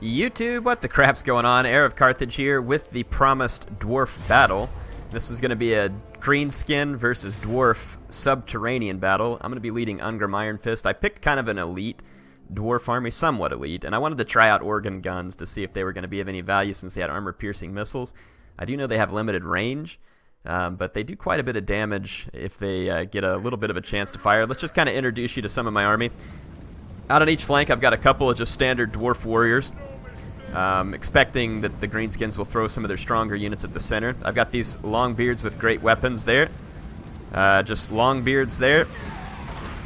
YouTube, what the crap's going on? HeirofCarthage here with the promised dwarf battle. This was going to be a greenskin versus dwarf subterranean battle. I'm going to be leading Ungrim Iron Fist. I picked kind of an elite dwarf army, somewhat elite, and I wanted to try out organ guns to see if they were going to be of any value since they had armor-piercing missiles. I do know they have limited range, but they do quite a bit of damage if they get a little bit of a chance to fire. Let's just kind of introduce you to some of my army. Out on each flank, I've got a couple of just standard dwarf warriors. Expecting that the Greenskins will throw some of their stronger units at the center. I've got these long beards with great weapons there. Just long beards there.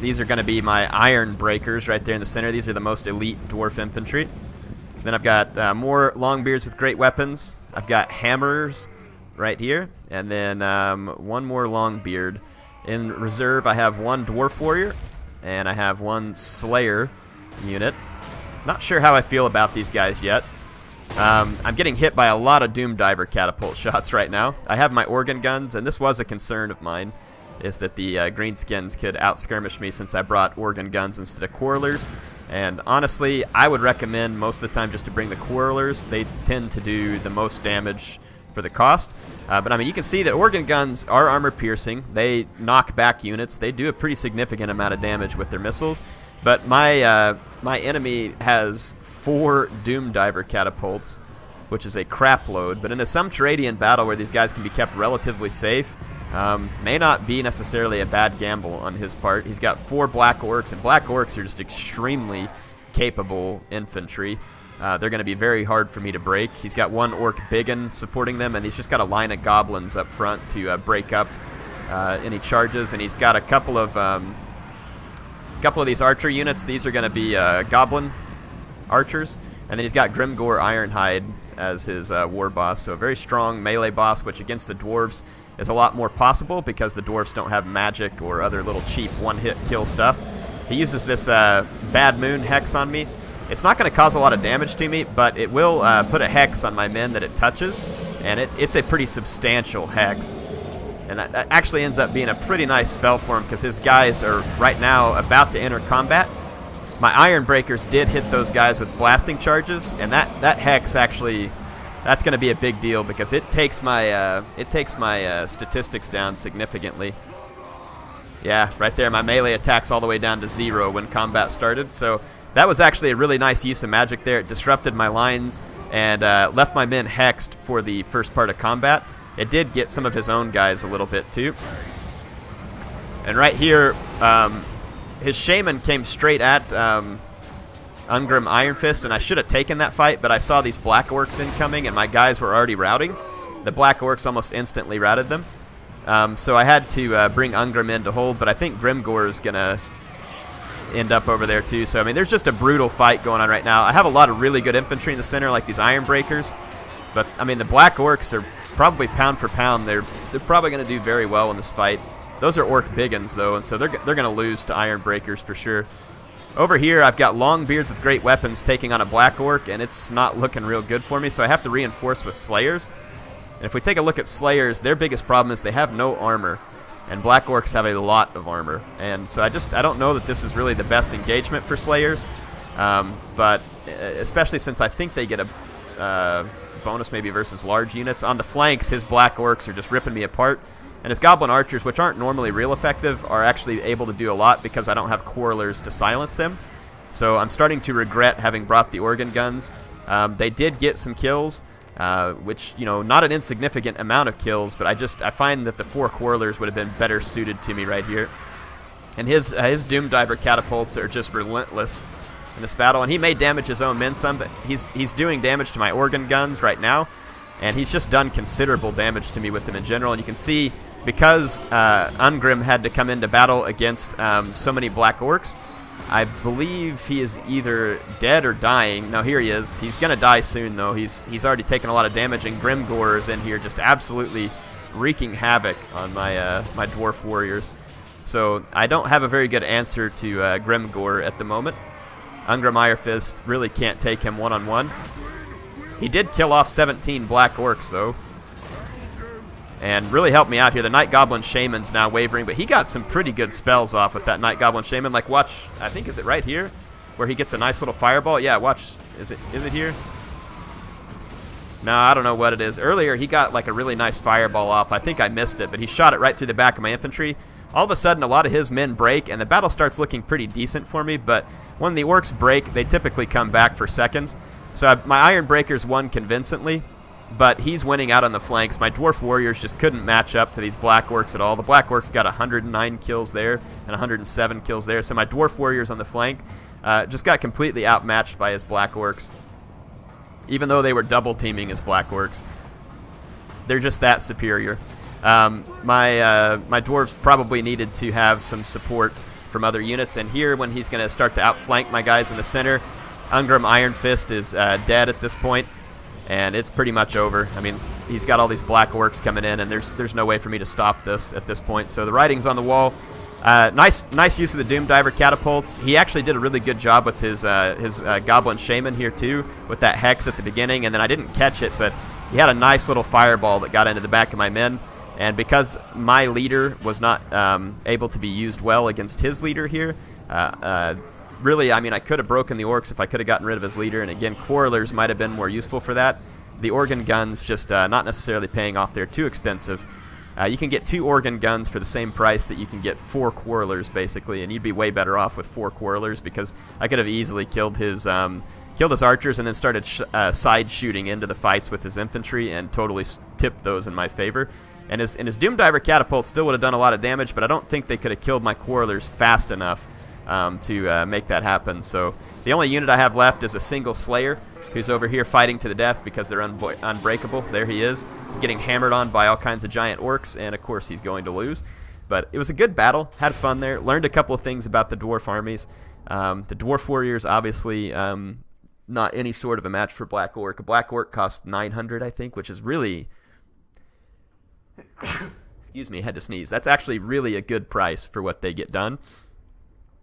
These are going to be my iron breakers right there in the center. These are the most elite dwarf infantry. Then I've got more long beards with great weapons. I've got hammers right here. And then one more long beard. In reserve, I have one dwarf warrior. And I have one slayer unit. Not sure how I feel about these guys yet. I'm getting hit by a lot of Doom Diver catapult shots right now. I have my organ guns, and this was a concern of mine, is that the Greenskins could out-skirmish me since I brought organ guns instead of quarrelers. And honestly, I would recommend most of the time just to bring the quarrelers. They tend to do the most damage for the cost. But I mean, you can see that organ guns are armor-piercing. They knock back units. They do a pretty significant amount of damage with their missiles. But my enemy has 4 Doom Diver catapults, which is a crap load. But in a subterranean battle where these guys can be kept relatively safe, may not be necessarily a bad gamble on his part. He's got 4 Black Orcs, and Black Orcs are just extremely capable infantry. They're going to be very hard for me to break. He's got 1 Orc Biggin supporting them, and he's just got a line of goblins up front to break up any charges. And he's got a couple of these archer units. These are going to be goblin archers. And then he's got Grimgore Ironhide as his war boss. So a very strong melee boss, which against the dwarves is a lot more possible because the dwarves don't have magic or other little cheap one-hit kill stuff. He uses this Bad Moon Hex on me. It's not going to cause a lot of damage to me, but it will put a hex on my men that it touches. And it's a pretty substantial hex. And that actually ends up being a pretty nice spell for him because his guys are right now about to enter combat. My Iron Breakers did hit those guys with blasting charges, and that hex actually, that's going to be a big deal because it takes my statistics down significantly. Yeah, right there, my melee attacks all the way down to 0 when combat started. So that was actually a really nice use of magic there. It disrupted my lines and left my men hexed for the first part of combat. It did get some of his own guys a little bit too. And right here, his shaman came straight at Ungrim Iron Fist, and I should have taken that fight, but I saw these Black Orcs incoming, and my guys were already routing. The Black Orcs almost instantly routed them. So I had to bring Ungrim in to hold, but I think Grimgore is going to end up over there too. So, I mean, there's just a brutal fight going on right now. I have a lot of really good infantry in the center, like these Iron Breakers. But, I mean, the Black Orcs are probably pound for pound. They're probably going to do very well in this fight. Those are Orc Biggins, though, and so they're going to lose to Iron Breakers for sure. Over here, I've got long beards with great weapons taking on a Black Orc, and it's not looking real good for me, so I have to reinforce with Slayers. And if we take a look at Slayers, their biggest problem is they have no armor, and Black Orcs have a lot of armor. And so I don't know that this is really the best engagement for Slayers, but especially since I think they get a bonus maybe versus large units. On the flanks, his Black Orcs are just ripping me apart. And his Goblin Archers, which aren't normally real effective, are actually able to do a lot because I don't have Quarrelers to silence them. So I'm starting to regret having brought the organ guns. They did get some kills, which, you know, not an insignificant amount of kills, but I find that the 4 Quarrelers would have been better suited to me right here. And his Doom Diver catapults are just relentless in this battle, and he may damage his own men some, but he's doing damage to my organ guns right now, and he's just done considerable damage to me with them in general. And you can see, because Ungrim had to come into battle against so many Black Orcs, I believe he is either dead or dying. No, here he is. He's going to die soon, though. He's already taken a lot of damage, and Grimgore is in here just absolutely wreaking havoc on my my Dwarf Warriors. So I don't have a very good answer to Grimgore at the moment. Ungrim Iron Fist really can't take him one-on-one. He did kill off 17 Black Orcs, though, and really helped me out here. The Night Goblin Shaman's now wavering, but he got some pretty good spells off with that Night Goblin Shaman. Like, watch, I think, is it right here? where he gets a nice little fireball. Yeah, watch. Is it here? No, I don't know what it is. Earlier, he got like a really nice fireball off. I think I missed it, but he shot it right through the back of my infantry. All of a sudden, a lot of his men break, and the battle starts looking pretty decent for me, but when the orcs break, they typically come back for seconds. So my Iron Breakers won convincingly, but he's winning out on the flanks. My Dwarf Warriors just couldn't match up to these Black Orcs at all. The Black Orcs got 109 kills there and 107 kills there, so my Dwarf Warriors on the flank just got completely outmatched by his Black Orcs. Even though they were double teaming his Black Orcs, they're just that superior. My dwarves probably needed to have some support from other units, and here when he's going to start to outflank my guys in the center, Ungrim Iron Fist is dead at this point, and it's pretty much over. I mean, he's got all these Black Orcs coming in, and there's no way for me to stop this at this point. So the writing's on the wall. Nice use of the Doom Diver catapults. He actually did a really good job with his Goblin Shaman here too, with that Hex at the beginning, and then I didn't catch it, but he had a nice little fireball that got into the back of my men. And because my leader was not able to be used well against his leader here, really, I mean, I could have broken the Orcs if I could have gotten rid of his leader. And again, Quarrelers might have been more useful for that. The Organ Guns just not necessarily paying off. They're too expensive. You can get 2 Organ Guns for the same price that you can get 4 Quarrelers, basically. And you'd be way better off with 4 Quarrelers, because I could have easily killed his archers and then started side shooting into the fights with his infantry and totally tipped those in my favor. And his Doom Diver catapult still would have done a lot of damage, but I don't think they could have killed my Quarrelers fast enough to make that happen. So the only unit I have left is a single Slayer, who's over here fighting to the death because they're unbreakable. There he is, getting hammered on by all kinds of giant orcs, and of course he's going to lose. But it was a good battle, had fun there, learned a couple of things about the Dwarf armies. The Dwarf Warriors, obviously, not any sort of a match for Black Orc. A Black Orc cost 900, I think, which is really... Excuse me, I had to sneeze. That's actually really a good price for what they get done.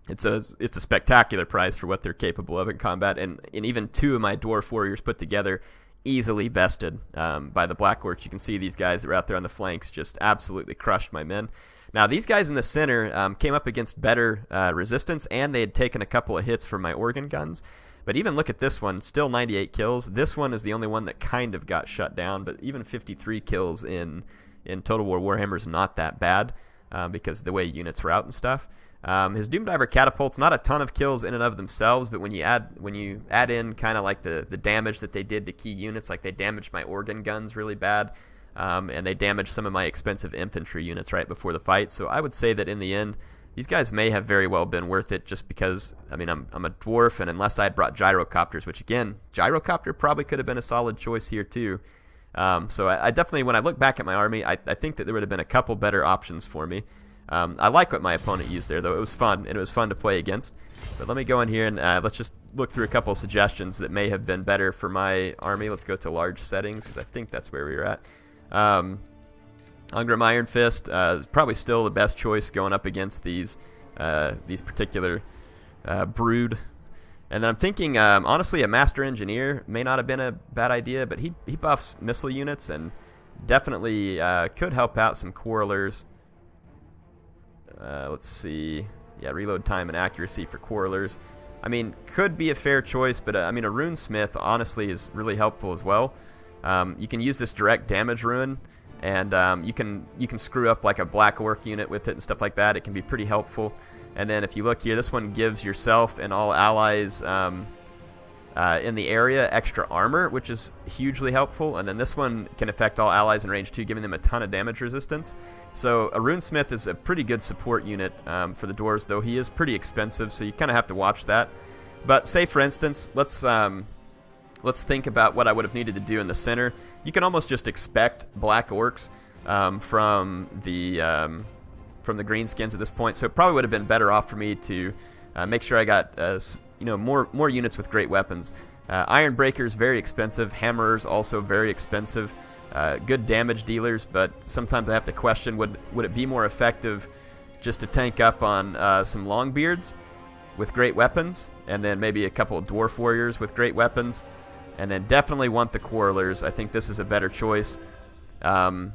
It's a spectacular price for what they're capable of in combat, and even 2 of my Dwarf Warriors put together easily bested by the Black Orcs. You can see these guys that were out there on the flanks just absolutely crushed my men. Now, these guys in the center came up against better resistance, and they had taken a couple of hits from my Organ Guns. But even look at this one, still 98 kills. This one is the only one that kind of got shut down, but even 53 kills in Total War Warhammer is not that bad because of the way units were out and stuff. His Doom Diver catapults, not a ton of kills in and of themselves, but when you add in kind of like the damage that they did to key units, like they damaged my Organ Guns really bad, and they damaged some of my expensive infantry units right before the fight. So I would say that in the end, these guys may have very well been worth it, just because, I mean, I'm a dwarf, and unless I had brought gyrocopters, which again, gyrocopter probably could have been a solid choice here too. So I definitely, when I look back at my army, I think that there would have been a couple better options for me. I like what my opponent used there, though. It was fun, and it was fun to play against. But let me go in here and let's just look through a couple of suggestions that may have been better for my army. Let's go to large settings, because I think that's where we were at. Ungrim Iron Fist is probably still the best choice going up against these particular brood. And then I'm thinking, honestly, a Master Engineer may not have been a bad idea, but he buffs missile units and definitely could help out some Quarrelers. Let's see. Yeah, reload time and accuracy for Quarrelers. I mean, could be a fair choice, but I mean, a Runesmith honestly is really helpful as well. You can use this direct damage rune, and you can screw up like a Black Orc unit with it and stuff like that. It can be pretty helpful. And then if you look here, this one gives yourself and all allies in the area extra armor, which is hugely helpful. And then this one can affect all allies in range 2, giving them a ton of damage resistance. So a Runesmith is a pretty good support unit for the Dwarves, though he is pretty expensive, so you kind of have to watch that. But say, for instance, let's think about what I would have needed to do in the center. You can almost just expect Black Orcs from the Greenskins at this point, so it probably would have been better off for me to make sure I got more units with great weapons. Iron Breakers, very expensive. Hammerers, also very expensive. Good damage dealers, but sometimes I have to question, would it be more effective just to tank up on some Longbeards with great weapons, and then maybe a couple of Dwarf Warriors with great weapons, and then definitely want the Quarrelers. I think this is a better choice. And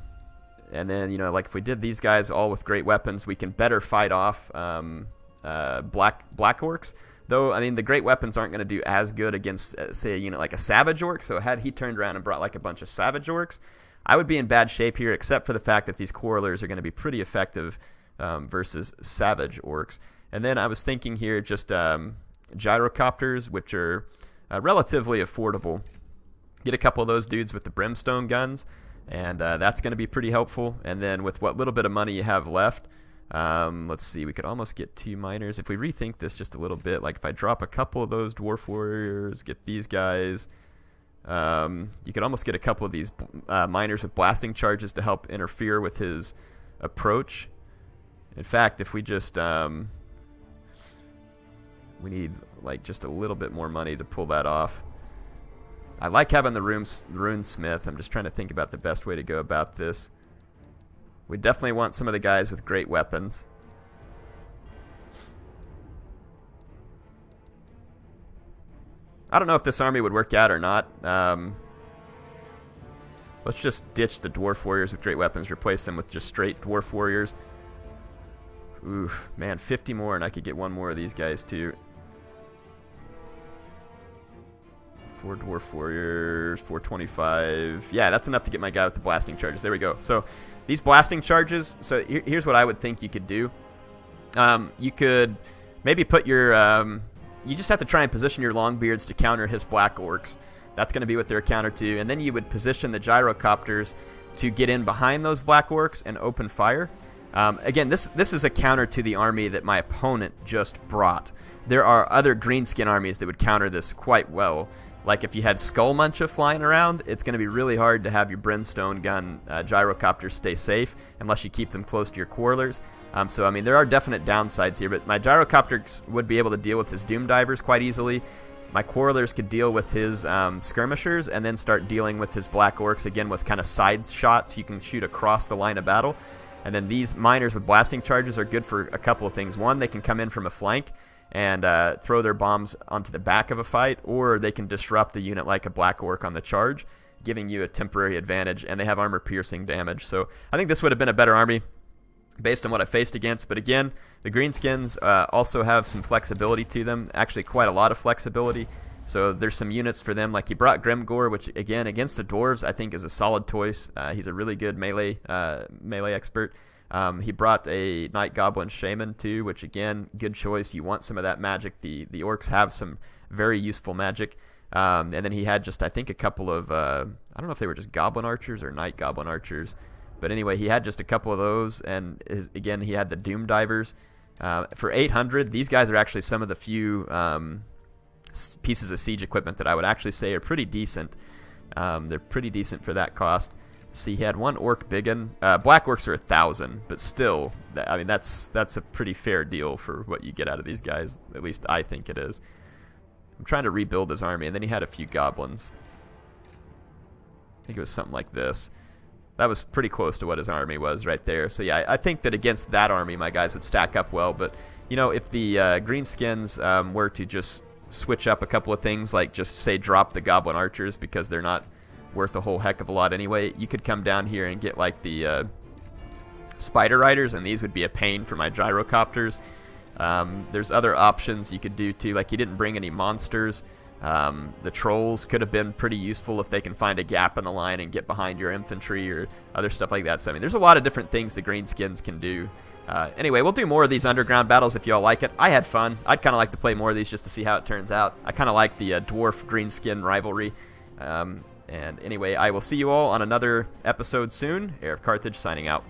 then, like if we did these guys all with great weapons, we can better fight off Black Orcs. Though, I mean, the great weapons aren't going to do as good against, say, a unit like a Savage Orc. So had he turned around and brought like a bunch of Savage Orcs, I would be in bad shape here, except for the fact that these Quarrelers are going to be pretty effective versus Savage Orcs. And then I was thinking here just Gyrocopters, which are relatively affordable. Get a couple of those dudes with the Brimstone guns, and that's going to be pretty helpful. And then with what little bit of money you have left, let's see, we could almost get 2 miners. If we rethink this just a little bit, like if I drop a couple of those Dwarf Warriors, get these guys, you could almost get a couple of these miners with blasting charges to help interfere with his approach. In fact, if we just, we need like just a little bit more money to pull that off. I like having the Runesmith. I'm just trying to think about the best way to go about this. We definitely want some of the guys with great weapons. I don't know if this army would work out or not. Let's just ditch the Dwarf Warriors with great weapons, replace them with just straight Dwarf Warriors. Oof, man, 50 more and I could get 1 more of these guys too. 4 Dwarf Warriors, 425. Yeah, that's enough to get my guy with the blasting charges. There we go. So these blasting charges, so here's what I would think you could do. You could maybe put your, you just have to try and position your Longbeards to counter his Black Orcs. That's going to be what they're counter to. And then you would position the Gyrocopters to get in behind those Black Orcs and open fire. Again, this is a counter to the army that my opponent just brought. There are other Greenskin armies that would counter this quite well. Like if you had Skull Muncha flying around, it's going to be really hard to have your Brimstone gun Gyrocopters stay safe unless you keep them close to your Quarrelers. So, I mean, there are definite downsides here, but my Gyrocopters would be able to deal with his Doom Divers quite easily. My Quarrelers could deal with his Skirmishers and then start dealing with his Black Orcs, again, with kind of side shots you can shoot across the line of battle. And then these Miners with blasting charges are good for a couple of things. One, they can come in from a flank and throw their bombs onto the back of a fight, or they can disrupt a unit like a Black Orc on the charge, giving you a temporary advantage, and they have armor-piercing damage. So I think this would have been a better army based on what I faced against. But again, the Greenskins also have some flexibility to them, actually quite a lot of flexibility. So there's some units for them, like he brought Grimgore, which again, against the Dwarves, I think is a solid choice. He's a really good melee expert. He brought a Night Goblin Shaman too, which again, good choice. You want some of that magic. The Orcs have some very useful magic. And then he had just, I think, a couple of, I don't know if they were just Goblin Archers or Night Goblin Archers. But anyway, he had just a couple of those. And again, he had the Doom Divers. For 800, these guys are actually some of the few pieces of siege equipment that I would actually say are pretty decent. They're pretty decent for that cost. See, he had 1 Orc Biggin. Black Orcs are 1,000, but still, I mean, that's a pretty fair deal for what you get out of these guys. At least I think it is. I'm trying to rebuild his army, and then he had a few goblins. I think it was something like this. That was pretty close to what his army was right there. So yeah, I think that against that army, my guys would stack up well. But, you know, if the Greenskins were to just switch up a couple of things, like just, say, drop the Goblin Archers because they're not worth a whole heck of a lot anyway, you could come down here and get, like, the Spider Riders, and these would be a pain for my Gyrocopters. There's other options you could do, too. Like, he didn't bring any monsters. The Trolls could have been pretty useful if they can find a gap in the line and get behind your infantry or other stuff like that. So, I mean, there's a lot of different things the Greenskins can do. Anyway, we'll do more of these underground battles if y'all like it. I had fun. I'd kind of like to play more of these just to see how it turns out. I kind of like the Dwarf Greenskin rivalry. And anyway, I will see you all on another episode soon. HeirofCarthage signing out.